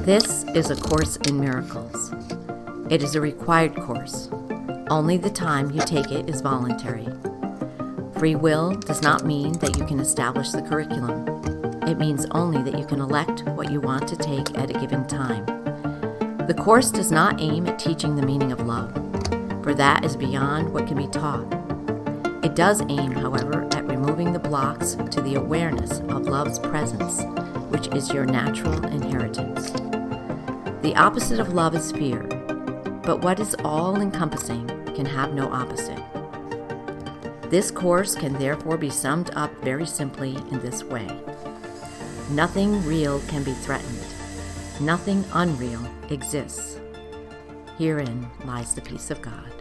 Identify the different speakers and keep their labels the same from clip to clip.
Speaker 1: This is a Course in Miracles. It is a required course. Only the time you take it is voluntary. Free will does not mean that you can establish the curriculum. It means only that you can elect what you want to take at a given time. The course does not aim at teaching the meaning of love, for that is beyond what can be taught. It does aim, however, at removing the blocks to the awareness of love's presence, which is your natural inheritance. The opposite of love is fear, but what is all-encompassing can have no opposite. This course can therefore be summed up very simply in this way. Nothing real can be threatened. Nothing unreal exists. Herein lies the peace of God.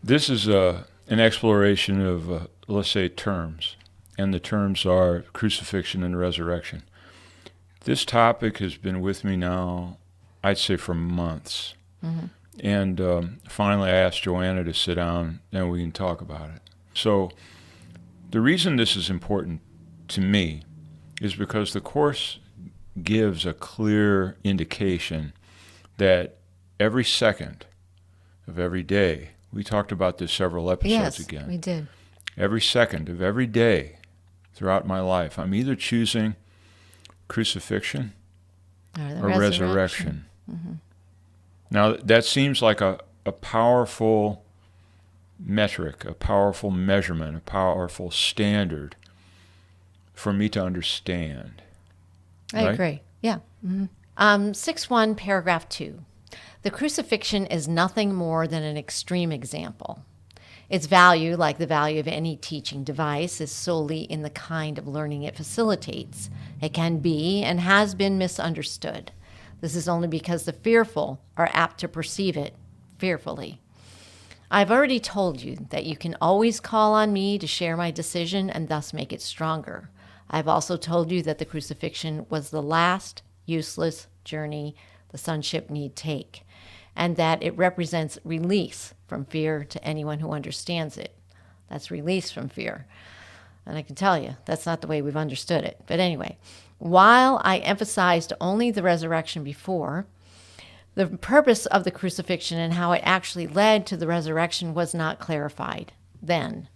Speaker 2: This is an exploration of, let's say, terms, and the terms are crucifixion and resurrection. This topic has been with me now, I'd say, for months. Mm-hmm. And finally I asked Joanna to sit down and we can talk about it. So the reason this is important to me is because the Course gives a clear indication that every second of every day, we talked about this several episodes again.
Speaker 1: Yes, we did.
Speaker 2: Every second of every day throughout my life, I'm either choosing crucifixion or resurrection. Mm-hmm. Now, that seems like a powerful metric, a powerful measurement, a powerful standard for me to understand.
Speaker 3: I agree. Yeah. Mm-hmm. 6.1, paragraph 2. The crucifixion is nothing more than an extreme example. Its value, like the value of any teaching device, is solely in the kind of learning it facilitates. It can be and has been misunderstood. This is only because the fearful are apt to perceive it fearfully. I've already told you that you can always call on me to share my decision and thus make it stronger. I've also told you that the crucifixion was the last useless journey the sonship need take, and that it represents release from fear to anyone who understands it. That's release from fear. And I can tell you, that's not the way we've understood it. But anyway, while I emphasized only the resurrection before, the purpose of the crucifixion and how it actually led to the resurrection was not clarified then.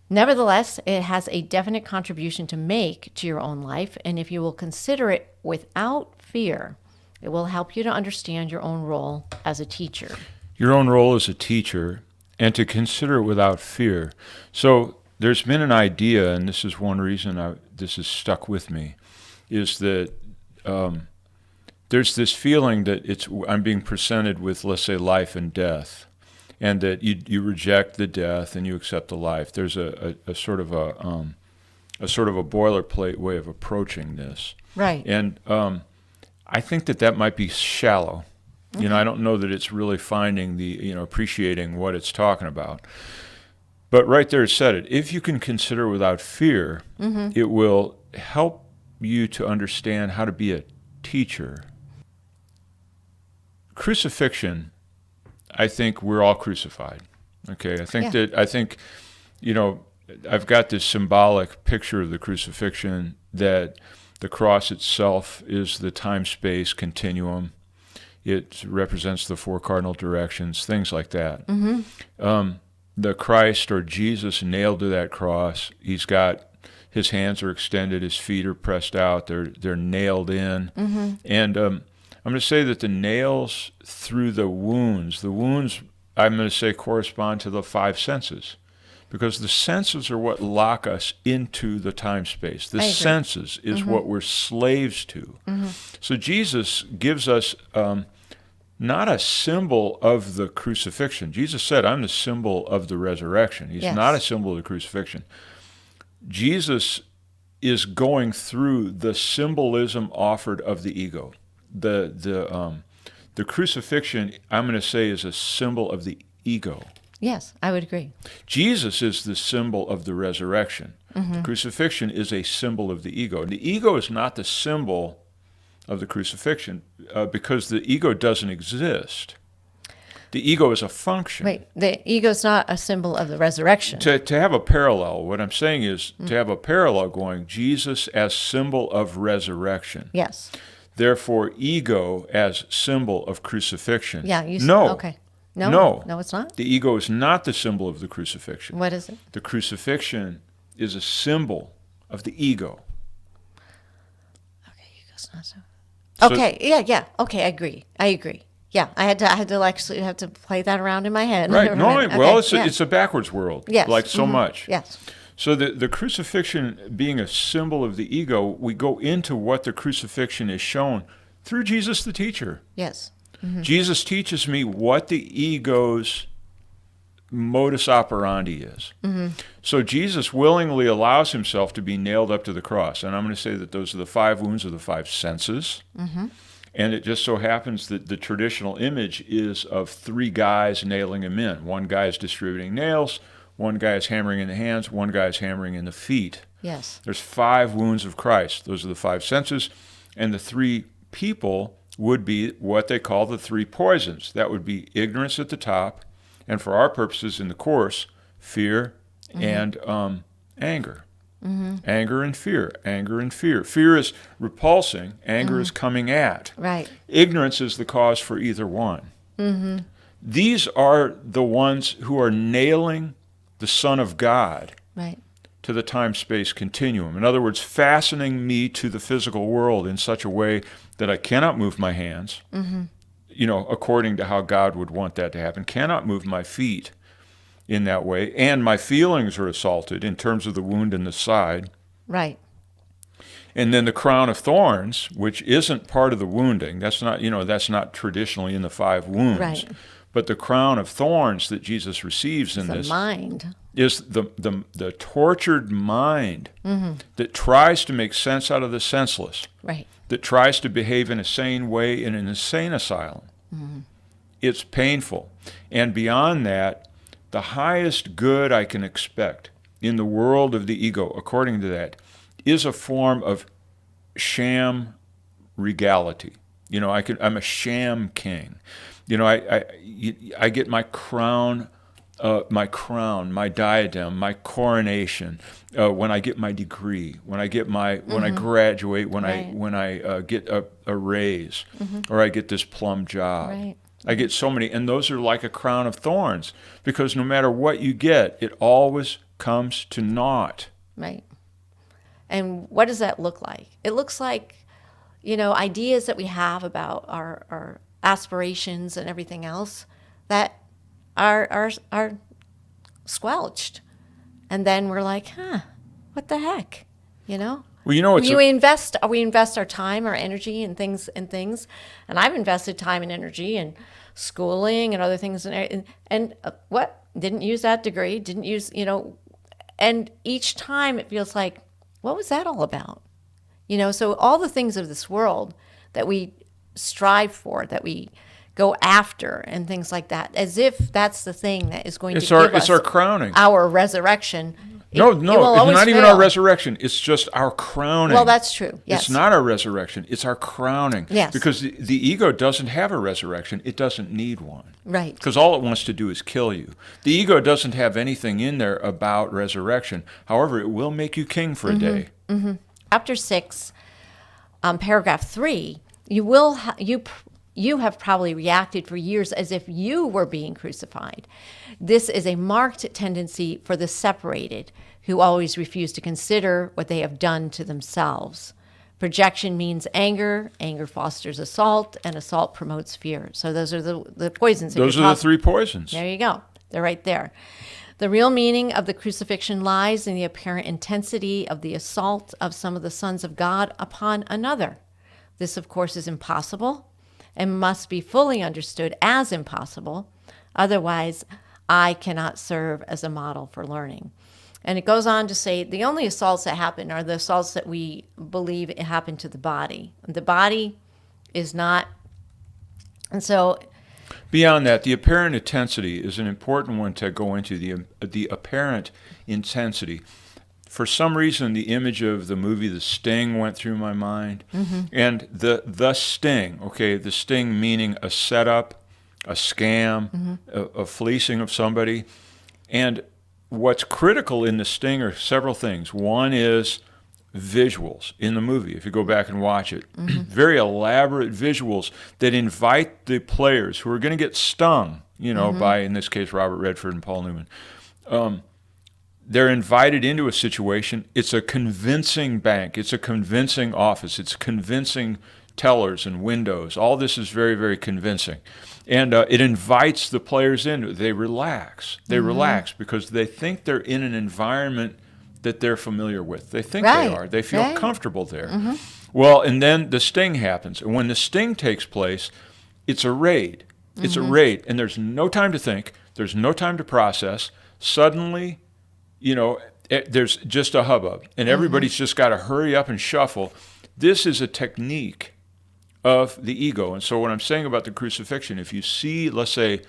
Speaker 3: Nevertheless, it has a definite contribution to make to your own life, and if you will consider it without fear, it will help you to understand your own role as a teacher.
Speaker 2: Your own role as a teacher, and to consider it without fear. So there's been an idea, and this is one reason this has stuck with me, is that there's this feeling that I'm being presented with, let's say, life and death, and that you reject the death and you accept the life. There's a sort of a boilerplate way of approaching this,
Speaker 3: right?
Speaker 2: And I think that might be shallow. You know, I don't know that it's really finding appreciating what it's talking about. But right there it said it. If you can consider without fear, it will help you to understand how to be a teacher. Crucifixion, I think we're all crucified. Okay, I think I've got this symbolic picture of the crucifixion that the cross itself is the time-space continuum. It represents the four cardinal directions, things like that. Mm-hmm. The Christ or Jesus nailed to that cross. His hands are extended, his feet are pressed out, they're nailed in. Mm-hmm. And I'm going to say that the nails through the wounds I'm going to say correspond to the five senses. Because the senses are what lock us into the time-space. The senses is what we're slaves to. Mm-hmm. So Jesus gives us not a symbol of the crucifixion. Jesus said, I'm the symbol of the resurrection. He's not a symbol of the crucifixion. Jesus is going through the symbolism offered of the ego. The crucifixion, I'm going to say, is a symbol of the ego.
Speaker 3: Yes, I would agree.
Speaker 2: Jesus is the symbol of the resurrection. Mm-hmm. The crucifixion is a symbol of the ego. And the ego is not the symbol of the crucifixion because the ego doesn't exist. The ego is a function.
Speaker 3: Wait, the ego's not a symbol of the resurrection.
Speaker 2: To have a parallel, what I'm saying is to have a parallel going, Jesus as symbol of resurrection.
Speaker 3: Yes.
Speaker 2: Therefore, ego as symbol of crucifixion.
Speaker 3: Yeah. Okay.
Speaker 2: No,
Speaker 3: it's not?
Speaker 2: The ego is not the symbol of the crucifixion.
Speaker 3: What is it?
Speaker 2: The crucifixion is a symbol of the ego.
Speaker 3: Okay, ego's not so. Okay, yeah. Okay, I agree. Yeah, I had to actually have to play that around in my head.
Speaker 2: Right. No,
Speaker 3: Okay,
Speaker 2: well, it's a backwards world.
Speaker 3: Yes.
Speaker 2: Like so much.
Speaker 3: Yes.
Speaker 2: So the crucifixion being a symbol of the ego, we go into what the crucifixion is shown through Jesus the teacher.
Speaker 3: Yes.
Speaker 2: Jesus teaches me what the ego's modus operandi is. So Jesus willingly allows himself to be nailed up to the cross. And I'm going to say that those are the 5 wounds of the 5 senses. And it just so happens that the traditional image is of 3 guys nailing him in. One guy is distributing nails, one guy is hammering in the hands, one guy is hammering in the feet.
Speaker 3: Yes.
Speaker 2: There's 5 wounds of Christ. Those are the 5 senses. And the 3 people would be what they call the 3 poisons. That would be ignorance at the top, and for our purposes in the course, fear and anger. Anger and fear, anger and fear. Fear is repulsing, anger is coming at.
Speaker 3: Right.
Speaker 2: Ignorance is the cause for either one. These are the ones who are nailing the Son of God to the time-space continuum. In other words, fastening me to the physical world in such a way that I cannot move my hands, according to how God would want that to happen, cannot move my feet in that way, and my feelings are assaulted in terms of the wound in the side.
Speaker 3: Right.
Speaker 2: And then the crown of thorns, which isn't part of the wounding, that's not traditionally in the 5 wounds.
Speaker 3: Right.
Speaker 2: But the crown of thorns that Jesus receives in this
Speaker 3: mind
Speaker 2: is the tortured mind that tries to make sense out of the senseless,
Speaker 3: right,
Speaker 2: that tries to behave in a sane way in an insane asylum. It's painful. And beyond that, the highest good I can expect in the world of the ego, according to that, is a form of sham regality. I'm a sham king. I get my crown, my diadem, my coronation, when I get my degree, when I graduate, when I get a raise, or I get this plum job.
Speaker 3: Right.
Speaker 2: I get so many, and those are like a crown of thorns, because no matter what you get, it always comes to naught.
Speaker 3: Right. And what does that look like? It looks like, ideas that we have about our aspirations and everything else that are squelched, and then we're like, what the heck, Well, we invest our time, our energy, and things, and I've invested time and energy in schooling and other things, and what didn't use that degree, didn't use, and each time it feels like, what was that all about? So all the things of this world that we strive for, that we go after, and things like that, as if that's the thing that is going to give us
Speaker 2: our crowning,
Speaker 3: our resurrection.
Speaker 2: No, it's not even our resurrection. It's just our crowning.
Speaker 3: Well, that's true. Yes.
Speaker 2: It's not our resurrection. It's our crowning.
Speaker 3: Yes.
Speaker 2: Because the ego doesn't have a resurrection. It doesn't need one.
Speaker 3: Right.
Speaker 2: Because all it wants to do is kill you. The ego doesn't have anything in there about resurrection. However, it will make you king for a day.
Speaker 3: Chapter 6, paragraph 3, you have probably reacted for years as if you were being crucified. This is a marked tendency for the separated, who always refuse to consider what they have done to themselves. Projection means anger. Anger fosters assault, and assault promotes fear. So those are the poisons.
Speaker 2: Those are the 3 poisons.
Speaker 3: There you go. They're right there. The real meaning of the crucifixion lies in the apparent intensity of the assault of some of the sons of God upon another. This, of course, is impossible and must be fully understood as impossible. Otherwise, I cannot serve as a model for learning. And it goes on to say the only assaults that happen are the assaults that we believe happen to the body. The body is not. And so,
Speaker 2: beyond that, the apparent intensity is an important one to go into, the apparent intensity. For some reason, the image of the movie The Sting went through my mind. And the sting, the sting meaning a setup a scam, a fleecing of somebody. And what's critical in the sting are several things. One is visuals in the movie, if you go back and watch it. Very elaborate visuals that invite the players who are going to get stung, by, in this case, Robert Redford and Paul Newman. They're invited into a situation. It's a convincing bank. It's a convincing office. It's convincing tellers and windows. All this is very, very convincing. And it invites the players in. They relax. They relax because they think they're in an environment that they're familiar with. They think they are. They feel comfortable there. Well, and then the sting happens. And when the sting takes place, it's a raid. It's a raid. And there's no time to think. There's no time to process. Suddenly, there's just a hubbub. And everybody's just got to hurry up and shuffle. This is a technique of the ego. And so what I'm saying about the crucifixion, if you see, let's say,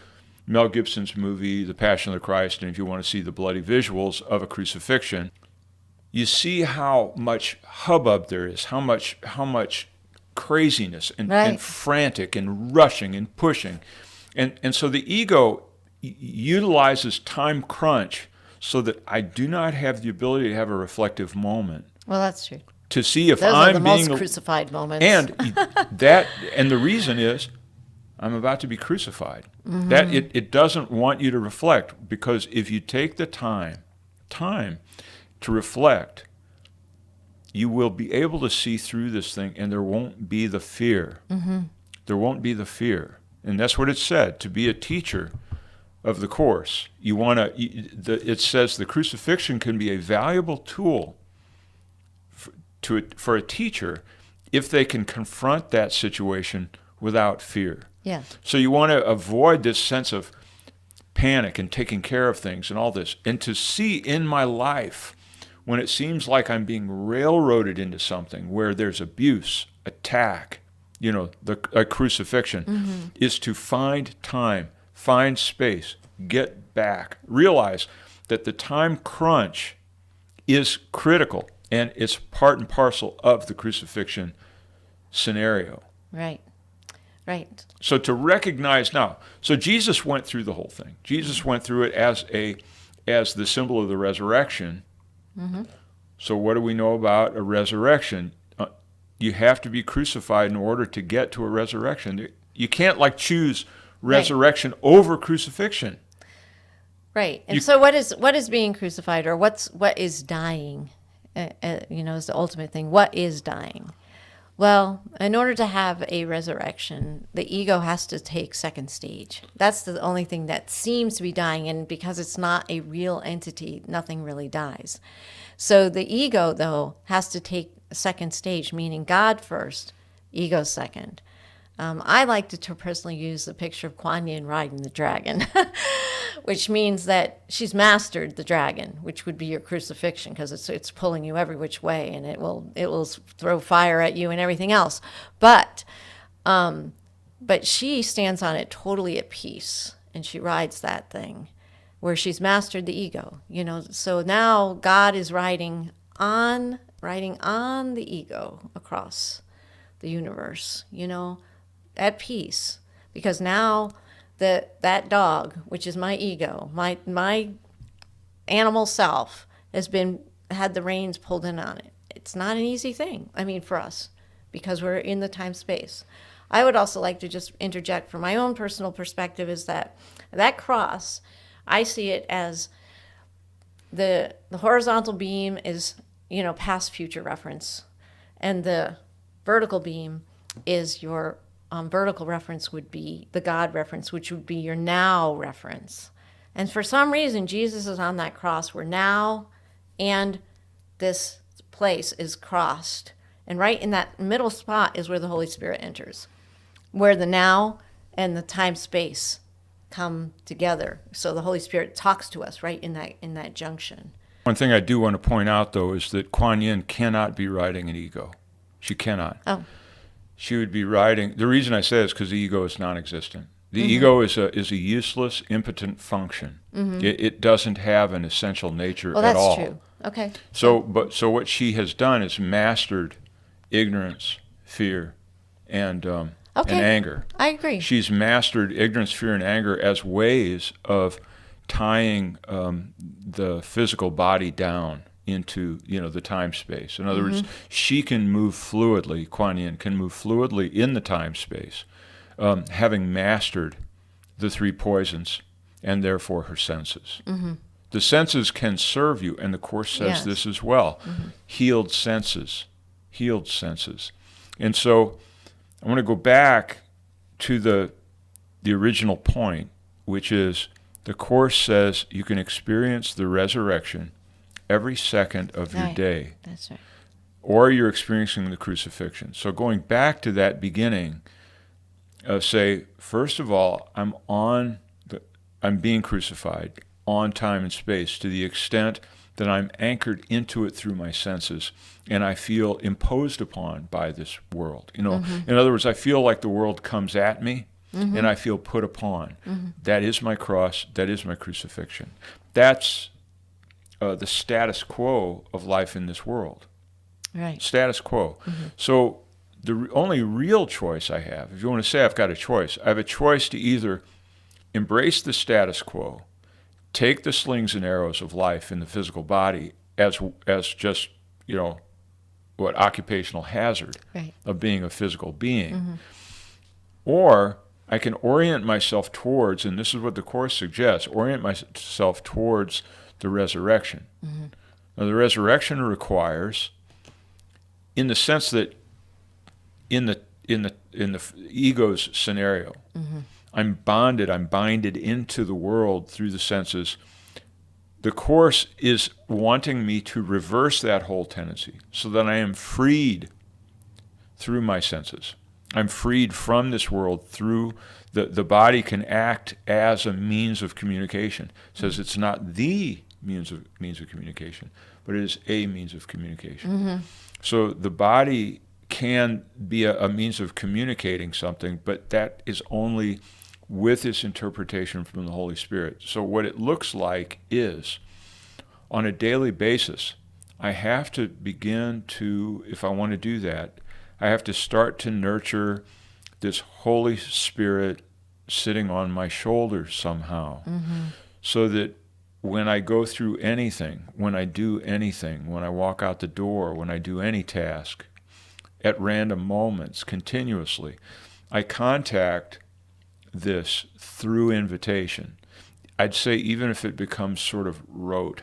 Speaker 2: Mel Gibson's movie, The Passion of the Christ, and if you want to see the bloody visuals of a crucifixion, you see how much hubbub there is, how much craziness and frantic and rushing and pushing. And so the ego utilizes time crunch so that I do not have the ability to have a reflective moment.
Speaker 3: Well, that's true.
Speaker 2: To see if
Speaker 3: Those
Speaker 2: I'm
Speaker 3: are the
Speaker 2: being
Speaker 3: most crucified moments.
Speaker 2: and the reason is I'm about to be crucified. That it doesn't want you to reflect, because if you take the time to reflect, you will be able to see through this thing, and there won't be the fear. There won't be the fear, and that's what it said. To be a teacher of the course, it says the crucifixion can be a valuable tool for a teacher if they can confront that situation without fear.
Speaker 3: Yeah.
Speaker 2: So you want to avoid this sense of panic and taking care of things and all this. And to see in my life when it seems like I'm being railroaded into something where there's abuse, attack, a crucifixion, is to find time, find space, get back, realize that the time crunch is critical. And it's part and parcel of the crucifixion scenario.
Speaker 3: Right.
Speaker 2: So to recognize now, so Jesus went through the whole thing. Jesus went through it as the symbol of the resurrection. So what do we know about a resurrection? You have to be crucified in order to get to a resurrection. You can't choose resurrection over crucifixion.
Speaker 3: Right. And so what is being crucified, or what is dying? Is the ultimate thing. What is dying? Well, in order to have a resurrection, the ego has to take second stage. That's the only thing that seems to be dying, and because it's not a real entity, nothing really dies. So the ego, though, has to take second stage, meaning God first, ego second. I like to personally use the picture of Kuan Yin riding the dragon, which means that she's mastered the dragon, which would be your crucifixion, because it's pulling you every which way, and it will throw fire at you and everything else. But she stands on it totally at peace, and she rides that thing, where she's mastered the ego. So now God is riding on the ego across the universe. At peace, because now that dog, which is my ego, my animal self, had the reins pulled in on it. It's not an easy thing, for us, because we're in the time space. I would also like to just interject from my own personal perspective is that cross, I see it as the horizontal beam is, past future reference, and the vertical beam is your vertical reference, would be the God reference, which would be your now reference. And for some reason, Jesus is on that cross where now and this place is crossed. And right in that middle spot is where the Holy Spirit enters, where the now and the time space come together. So the Holy Spirit talks to us right in that junction.
Speaker 2: One thing I do want to point out, though, is that Kuan Yin cannot be riding an ego. She cannot.
Speaker 3: Oh.
Speaker 2: She would be riding. The reason I say it is because the ego is non-existent. The ego is a useless, impotent function. It doesn't have an essential nature at all.
Speaker 3: Well, that's true. Okay.
Speaker 2: So what she has done is mastered ignorance, fear, and and anger.
Speaker 3: I agree.
Speaker 2: She's mastered ignorance, fear, and anger as ways of tying the physical body down into, the time space. In other words, she can move fluidly, Kuan Yin can move fluidly in the time space, having mastered the three poisons and therefore her senses. The senses can serve you, and the Course says this as well. Healed senses. And so I want to go back to the original point, which is the Course says you can experience the resurrection every second of your day.
Speaker 3: That's right.
Speaker 2: Or you're experiencing the crucifixion. So going back to that beginning, say, first of all, I'm being crucified on time and space to the extent that I'm anchored into it through my senses, and I feel imposed upon by this world. In other words, I feel like the world comes at me, and I feel put upon. That is my cross. That is my crucifixion. That's the status quo of life in this world.
Speaker 3: Right.
Speaker 2: Status quo. So the only real choice I have, if you want to say I've got a choice, I have a choice to either embrace the status quo, take the slings and arrows of life in the physical body as just, what occupational hazard of being a physical being. Or I can orient myself towards, and this is what the Course suggests, orient myself towards the resurrection. Now, the resurrection requires, in the sense that in the ego's scenario, I'm binded into the world through the senses. The Course is wanting me to reverse that whole tendency so that I am freed through my senses. I'm freed from this world through the body can act as a means of communication. It says it's not the means of communication, but it is a means of communication. So the body can be a means of communicating something, but that is only with this interpretation from the Holy Spirit. So what it looks like is, on a daily basis, I have to begin to, if I want to do that, I have to start to nurture this Holy Spirit sitting on my shoulders somehow, so that when I go through anything, when I do anything, when I walk out the door, when I do any task, at random moments, continuously, I contact this through invitation. I'd say even if it becomes sort of rote,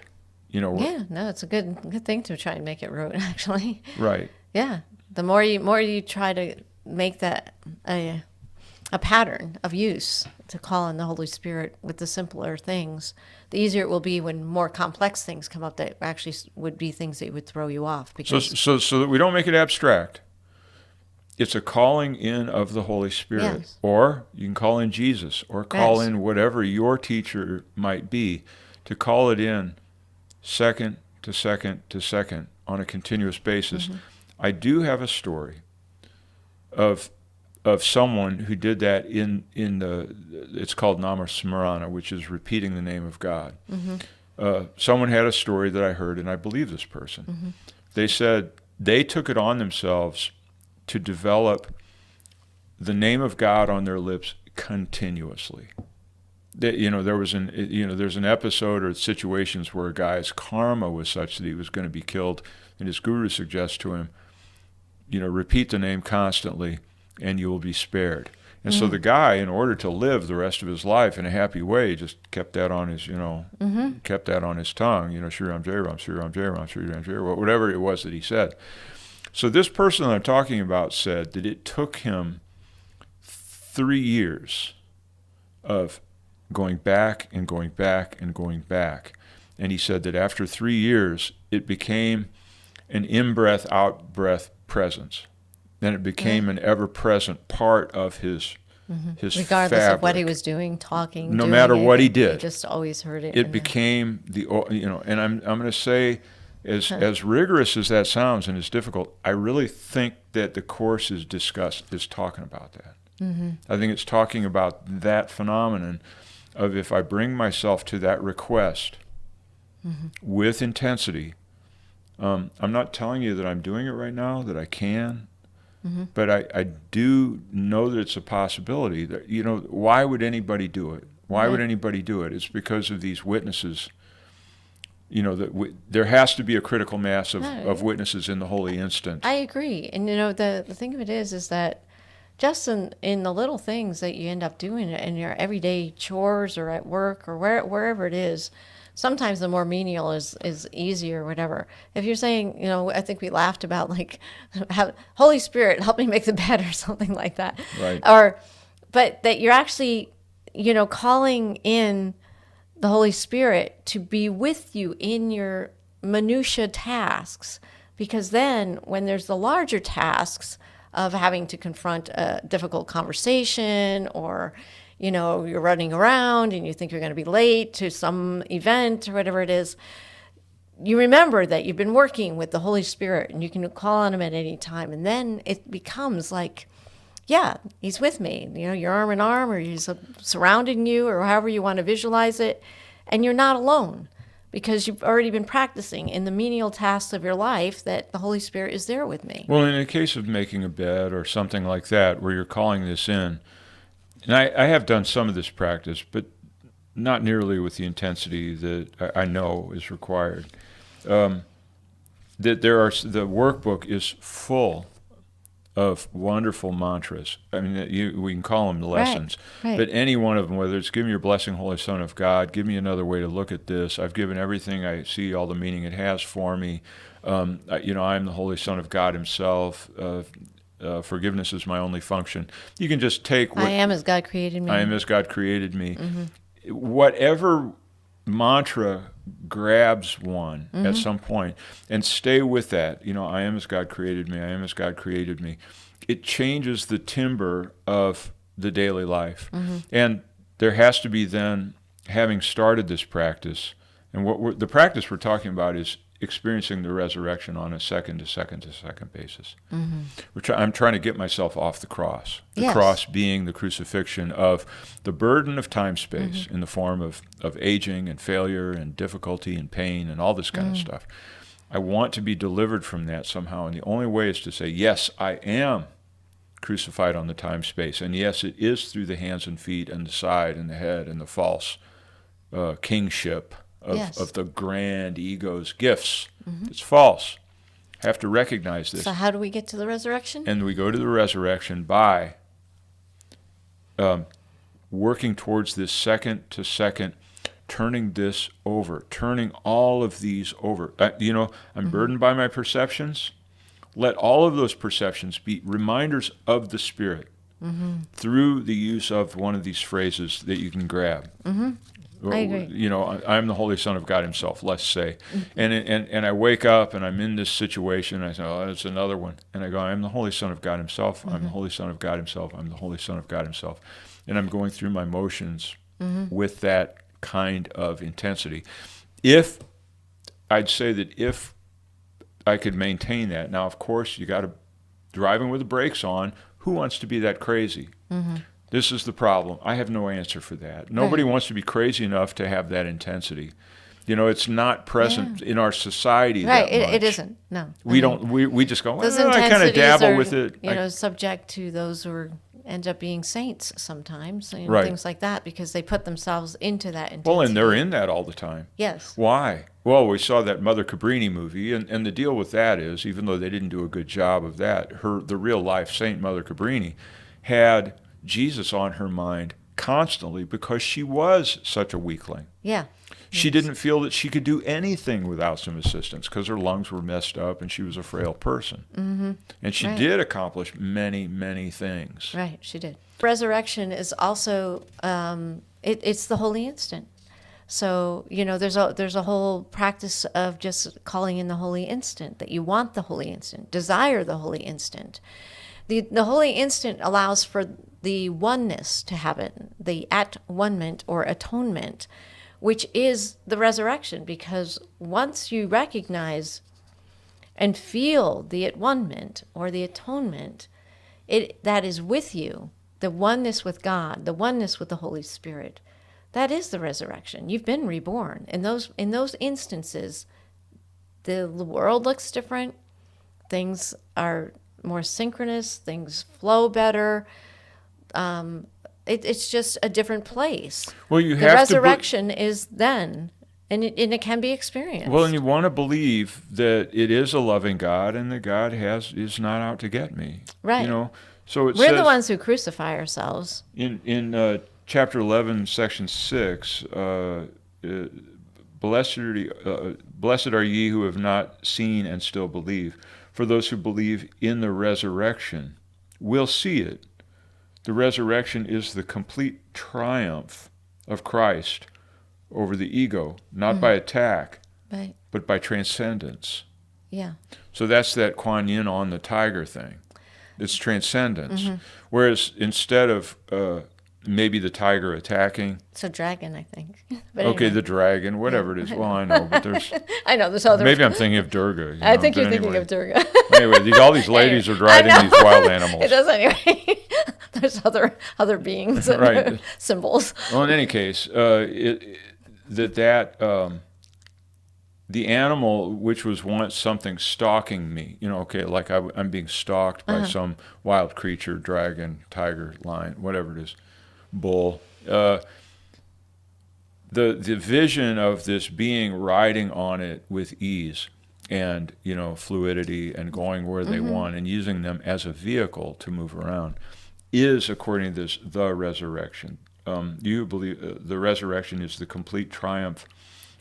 Speaker 3: it's a good thing to try and make it rote, actually.
Speaker 2: Right.
Speaker 3: Yeah. The more you try to make that a pattern of use, to call in the Holy Spirit with the simpler things, the easier it will be when more complex things come up that actually would be things that would throw you off. Because
Speaker 2: so that we don't make it abstract. It's a calling in of the Holy Spirit.
Speaker 3: Yes.
Speaker 2: Or you can call in Jesus, or call in whatever your teacher might be, to call it in second to second to second on a continuous basis. I do have a story of someone who did that in it's called Namasmarana, which is repeating the name of God. Someone had a story that I heard, and I believe this person. They said they took it on themselves to develop the name of God on their lips continuously. There's an episode or situations where a guy's karma was such that he was going to be killed, and his guru suggests to him, repeat the name constantly, and you will be spared. And so the guy, in order to live the rest of his life in a happy way, just kept that on his, kept that on his tongue. Sri Ram Jai Ram, Sri Ram Jai Ram, Sri Ram Jai Ram, whatever it was that he said. So this person that I'm talking about said that it took him 3 years of going back and going back and going back. And he said that after 3 years, it became an in-breath, out-breath presence. Then it became an ever-present part of his
Speaker 3: regardless
Speaker 2: fabric.
Speaker 3: of what he was doing, talking,
Speaker 2: no
Speaker 3: doing
Speaker 2: matter
Speaker 3: anything,
Speaker 2: what he did,
Speaker 3: he just always heard it.
Speaker 2: It became and I'm going to say, as rigorous as that sounds and as difficult, I really think that the Course is talking about that. I think it's talking about that phenomenon of, if I bring myself to that request with intensity, I'm not telling you that I'm doing it right now, that I can, But I do know that it's a possibility that, why would anybody do it? Why would anybody do it? It's because of these witnesses. There has to be a critical mass of witnesses in the holy instant.
Speaker 3: I agree. And, the thing of it is that just in the little things that you end up doing in your everyday chores or at work or wherever it is, sometimes the more menial is easier or whatever. If you're saying, I think we laughed about like, Holy Spirit, help me make the bed or something like that.
Speaker 2: Right.
Speaker 3: But that you're actually, calling in the Holy Spirit to be with you in your minutia tasks. Because then when there's the larger tasks of having to confront a difficult conversation or, you're running around and you think you're going to be late to some event or whatever it is, you remember that you've been working with the Holy Spirit and you can call on him at any time. And then it becomes like, yeah, he's with me. You're arm in arm, or he's surrounding you, or however you want to visualize it. And you're not alone because you've already been practicing in the menial tasks of your life that the Holy Spirit is there with me.
Speaker 2: Well, in the case of making a bed or something like that, where you're calling this in, and I have done some of this practice, but not nearly with the intensity that I know is required. The workbook is full of wonderful mantras. I mean, we can call them the lessons,
Speaker 3: right.
Speaker 2: But any one of them, whether it's give me your blessing, Holy Son of God, give me another way to look at this, I've given everything I see, all the meaning it has for me, I am the Holy Son of God himself, forgiveness is my only function. You can just take
Speaker 3: I am as God created me.
Speaker 2: I am as God created me. Whatever mantra grabs one at some point, and stay with that. I am as God created me. I am as God created me. It changes the timbre of the daily life. And there has to be then, having started this practice, and the practice we're talking about is experiencing the resurrection on a second to second to second basis. I'm trying to get myself off the cross. The cross being the crucifixion of the burden of time-space in the form of aging and failure and difficulty and pain and all this kind of stuff. I want to be delivered from that somehow, and the only way is to say, yes, I am crucified on the time-space, and yes, it is through the hands and feet and the side and the head and the false kingship of the grand ego's gifts. It's false. Have to recognize this.
Speaker 3: So how do we get to the resurrection?
Speaker 2: And we go to the resurrection by working towards this second to second, turning this over, turning all of these over. I'm burdened by my perceptions. Let all of those perceptions be reminders of the Spirit through the use of one of these phrases that you can grab.
Speaker 3: I agree.
Speaker 2: I'm the Holy Son of God himself, let's say. And I wake up and I'm in this situation, and I say, oh, that's another one. And I go, I'm the Holy Son of God himself. I'm the Holy Son of God himself. I'm the Holy Son of God himself. And I'm going through my motions with that kind of intensity. I'd say that if I could maintain that, now, of course, you got to, driving with the brakes on, who wants to be that crazy? This is the problem. I have no answer for that. Nobody wants to be crazy enough to have that intensity. It's not present in our society that much.
Speaker 3: It isn't, no.
Speaker 2: We don't. We just go,
Speaker 3: those
Speaker 2: I kind of dabble with it.
Speaker 3: Subject to those who end up being saints sometimes,
Speaker 2: right.
Speaker 3: Things like that, because they put themselves into that intensity.
Speaker 2: Well, and they're in that all the time.
Speaker 3: Yes.
Speaker 2: Why? Well, we saw that Mother Cabrini movie, and the deal with that is, even though they didn't do a good job of that, the real life saint Mother Cabrini had Jesus on her mind constantly because she was such a weakling.
Speaker 3: Yeah.
Speaker 2: She didn't feel that she could do anything without some assistance because her lungs were messed up and she was a frail person. And she did accomplish many, many things.
Speaker 3: Right, she did. Resurrection is also, it's the holy instant. So, there's a whole practice of just calling in the holy instant, that you want the holy instant, desire the holy instant. The holy instant allows for the oneness to happen, the at-one-ment or atonement, which is the resurrection, because once you recognize and feel the at-one-ment or the atonement, that is with you, the oneness with God, the oneness with the Holy Spirit, that is the resurrection. You've been reborn. In those instances, the world looks different. Things are more synchronous. Things flow better. It's just a different place.
Speaker 2: Well, you
Speaker 3: the
Speaker 2: have
Speaker 3: resurrection is then, and it can be experienced.
Speaker 2: Well, and you want to believe that it is a loving God, and that God is not out to get me.
Speaker 3: Right.
Speaker 2: You know, so
Speaker 3: We're the ones who crucify ourselves.
Speaker 2: In chapter 11, section 6. Blessed are ye who have not seen and still believe. For those who believe in the resurrection will see it. The resurrection is the complete triumph of Christ over the ego, not by attack,
Speaker 3: Right.
Speaker 2: but by transcendence.
Speaker 3: Yeah.
Speaker 2: So that's that Kuan Yin on the tiger thing. It's transcendence. Whereas instead of maybe the tiger attacking.
Speaker 3: It's a dragon, I think. But
Speaker 2: Okay,
Speaker 3: anyway.
Speaker 2: the dragon, whatever it is. Well, I know, but there's...
Speaker 3: I know, there's other...
Speaker 2: Maybe I'm thinking of Durga.
Speaker 3: I think you're thinking of Durga.
Speaker 2: Anyway, all these ladies are riding these wild animals.
Speaker 3: It does anyway. There's other beings and
Speaker 2: Right.
Speaker 3: symbols.
Speaker 2: Well, in any case, the animal, which was once something stalking me, okay, like I'm being stalked by some wild creature, dragon, tiger, lion, whatever it is, bull. The vision of this being riding on it with ease and, fluidity and going where they want and using them as a vehicle to move around is, according to this, the resurrection. You believe the resurrection is the complete triumph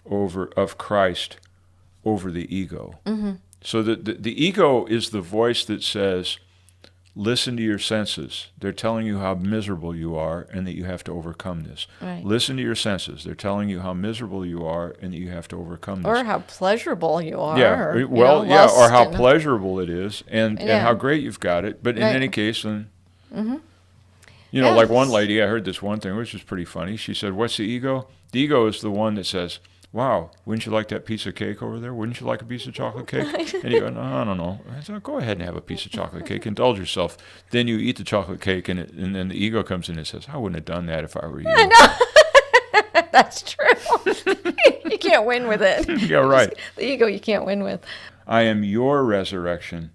Speaker 2: of Christ over the ego. So the ego is the voice that says, listen to your senses. They're telling you how miserable you are and that you have to overcome this.
Speaker 3: Right.
Speaker 2: Listen to your senses. They're telling you how miserable you are and that you have to overcome this.
Speaker 3: Or how pleasurable you are.
Speaker 2: Yeah,
Speaker 3: or,
Speaker 2: or how pleasurable it is and how great you've got it. But in
Speaker 3: Right.
Speaker 2: any case, then...
Speaker 3: Yes.
Speaker 2: like one lady, I heard this one thing, which was pretty funny. She said, what's the ego? The ego is the one that says, wow, wouldn't you like that piece of cake over there? Wouldn't you like a piece of chocolate cake? And you go, no, I don't know. I said, go ahead and have a piece of chocolate cake. Indulge yourself. Then you eat the chocolate cake, and then the ego comes in and says, I wouldn't have done that if I were you.
Speaker 3: I know. That's true. You can't win with it.
Speaker 2: Yeah, right.
Speaker 3: The ego you can't win with.
Speaker 2: I am your resurrection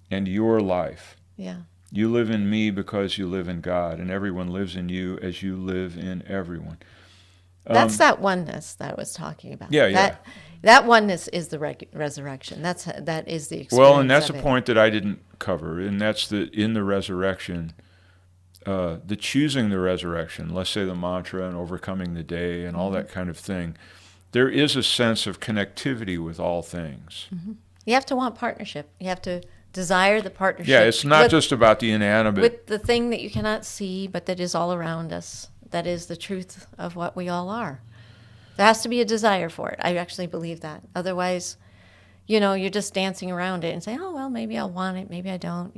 Speaker 2: and your life.
Speaker 3: Yeah.
Speaker 2: You live in me because you live in God, and everyone lives in you as you live in everyone.
Speaker 3: That's that oneness that I was talking about.
Speaker 2: Yeah.
Speaker 3: That oneness is the resurrection. That is the experience.
Speaker 2: Well, and that's
Speaker 3: of
Speaker 2: a
Speaker 3: it.
Speaker 2: point that I didn't cover, and that's in the resurrection, the choosing the resurrection, let's say the mantra and overcoming the day and all that kind of thing. There is a sense of connectivity with all things.
Speaker 3: You have to want partnership. You have to desire the partnership.
Speaker 2: Yeah, it's not just about the inanimate.
Speaker 3: With the thing that you cannot see, but that is all around us. That is the truth of what we all are. There has to be a desire for it. I actually believe that. Otherwise, you're just dancing around it and saying, oh, well, maybe I'll want it, maybe I don't,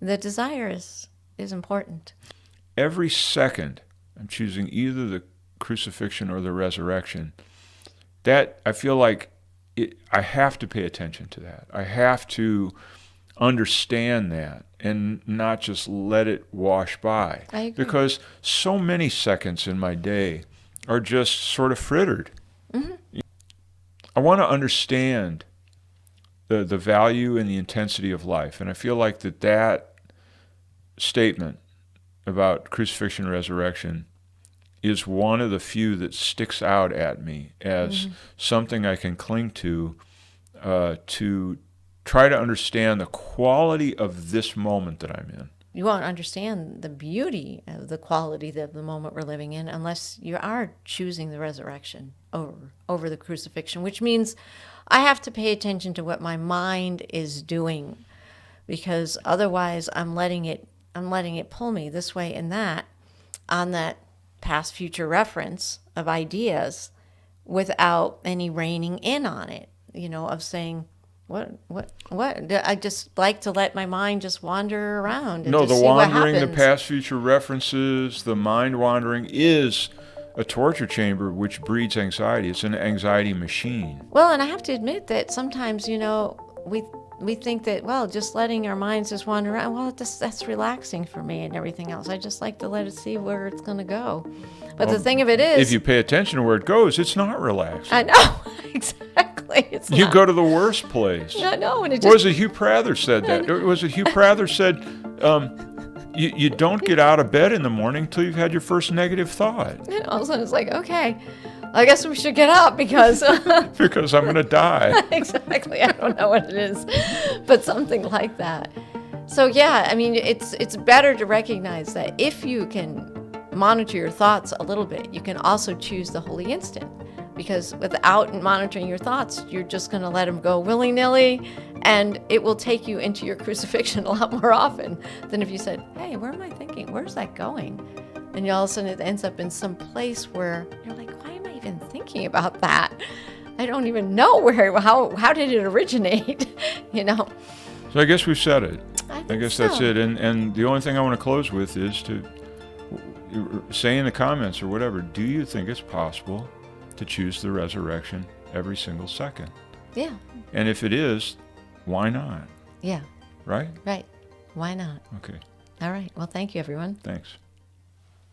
Speaker 3: The desire is important.
Speaker 2: Every second, I'm choosing either the crucifixion or the resurrection. That, I feel like I have to pay attention to that. I have to understand that and not just let it wash by.
Speaker 3: I agree.
Speaker 2: Because so many seconds in my day are just sort of frittered. I want to understand the value and the intensity of life. And I feel like that statement about crucifixion and resurrection is one of the few that sticks out at me as something I can cling to try to understand the quality of this moment that I'm in.
Speaker 3: You won't understand the beauty of the quality of the moment we're living in unless you are choosing the resurrection over the crucifixion, which means I have to pay attention to what my mind is doing, because otherwise I'm letting it pull me this way and that on that past future reference of ideas without any reining in on it, of saying, What? I just like to let my mind just wander around. And
Speaker 2: No,
Speaker 3: just
Speaker 2: the
Speaker 3: see what
Speaker 2: wandering, the
Speaker 3: happens.
Speaker 2: past, future references, the mind wandering is a torture chamber which breeds anxiety. It's an anxiety machine.
Speaker 3: Well, and I have to admit that sometimes, we think that, well, just letting our minds just wander around, well, that's relaxing for me and everything else. I just like to let it see where it's going to go. But the thing of it is...
Speaker 2: If you pay attention to where it goes, it's not relaxing.
Speaker 3: I know, exactly. Exactly.
Speaker 2: You go to the worst place.
Speaker 3: No, and it
Speaker 2: Or was it Hugh Prather said that? Or was it Hugh Prather said, you don't get out of bed in the morning until you've had your first negative thought.
Speaker 3: And all of a sudden it's like, okay, I guess we should get up because...
Speaker 2: because I'm going to die.
Speaker 3: Exactly. I don't know what it is, but something like that. So yeah, I mean, it's better to recognize that if you can monitor your thoughts a little bit, you can also choose the holy instant. Because without monitoring your thoughts, you're just going to let them go willy-nilly, and it will take you into your crucifixion a lot more often than if you said, hey, where am I thinking? Where's that going? And all of a sudden it ends up in some place where you're like, why am I even thinking about that? I don't even know how did it originate,
Speaker 2: So I guess we've said it.
Speaker 3: I
Speaker 2: guess
Speaker 3: so.
Speaker 2: That's it. And the only thing I want to close with is to say in the comments or whatever, do you think it's possible to choose the resurrection every single second?
Speaker 3: Yeah.
Speaker 2: And if it is, why not?
Speaker 3: Yeah.
Speaker 2: Right?
Speaker 3: Right. Why not?
Speaker 2: Okay.
Speaker 3: All right. Well, thank you, everyone.
Speaker 2: Thanks.